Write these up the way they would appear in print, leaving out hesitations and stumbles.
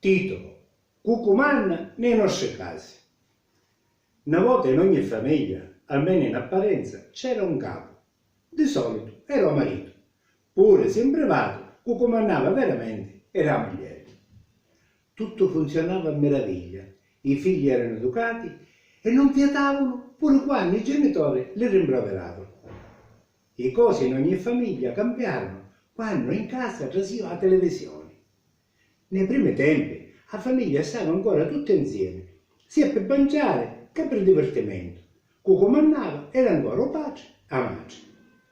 Titolo: Cucumanna nei nostri casi. Una volta in ogni famiglia, almeno in apparenza, c'era un capo. Di solito era un marito. Pure se in privato cucumannava veramente era la moglie. Tutto funzionava a meraviglia. I figli erano educati e non fiatavano pure quando i genitori li rimproveravano. Le cose in ogni famiglia cambiarono quando in casa trasio la televisione. Nei primi tempi la famiglia stava ancora tutta insieme, sia per mangiare che per divertimento. Cucumannava era ancora o padre a madre.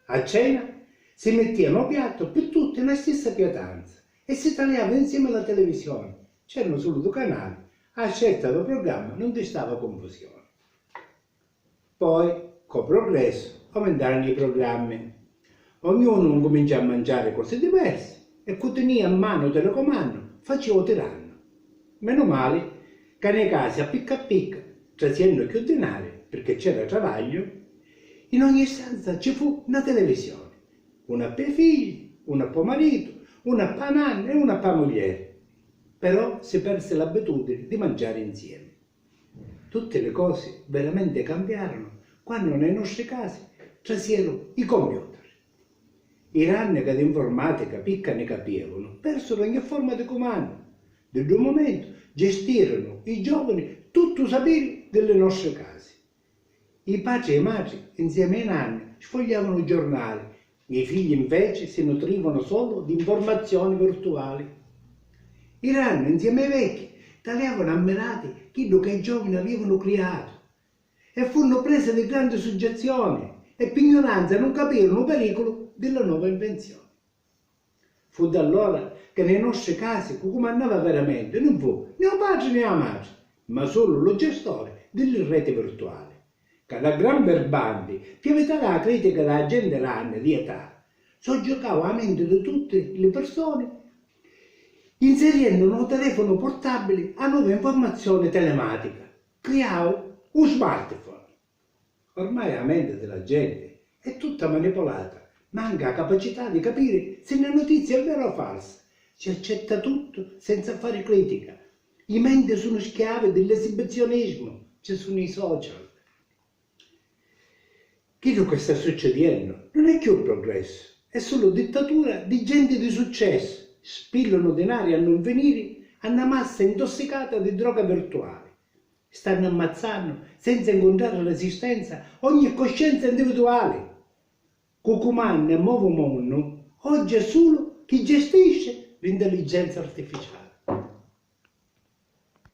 A cena si mettevano a piatto per tutti la stessa pietanza e si tagliava insieme alla televisione. C'erano solo due canali, a scelta del programma non ci stava confusione. Poi, col progresso, aumentarono i programmi. Ognuno cominciò a mangiare cose diverse e chi tenia a mano il telecomando faceva tiranno. Meno male che nei casi a picca, trasendo più denari perché c'era travaglio, in ogni stanza ci fu una televisione. Una per i figli, una per marito, una per nanna e una per moglie. Però si perse l'abitudine di mangiare insieme. Tutte le cose veramente cambiarono quando nei nostri casi trasero i computer. I ranni di informatica picca ne capivano, persero ogni forma di comando. Da un momento gestirono i giovani tutto il sapere delle nostre case. I padri e i madri insieme ai nanni sfogliavano i giornali, i figli invece si nutrivano solo di informazioni virtuali. I ranni insieme ai vecchi tagliavano ammirati quello che i giovani avevano creato e furono prese di grande suggezione e per ignoranza non capirono il pericolo della nuova invenzione. Fu da allora che nei nostri casi comandava veramente non fu né il padre né la madre, ma solo lo gestore delle reti virtuali, che da gran berbandi, per evitare la critica della gente ranna di età, soggiogava la mente di tutte le persone inserendo un telefono portabile a nuova informazione telematica. Creavo un smartphone. Ormai la mente della gente è tutta manipolata. Manca la capacità di capire se una notizia è vera o falsa. Si accetta tutto senza fare critica. Le menti sono schiave dell'esibizionismo. Ci sono i social. Quello che sta succedendo non è più il progresso, è solo dittatura di gente di successo. Spillano denari a non venire a una massa intossicata di droga virtuale. Stanno ammazzando senza incontrare resistenza ogni coscienza individuale. Cucumanna e nuovo mondo oggi è solo chi gestisce l'intelligenza artificiale.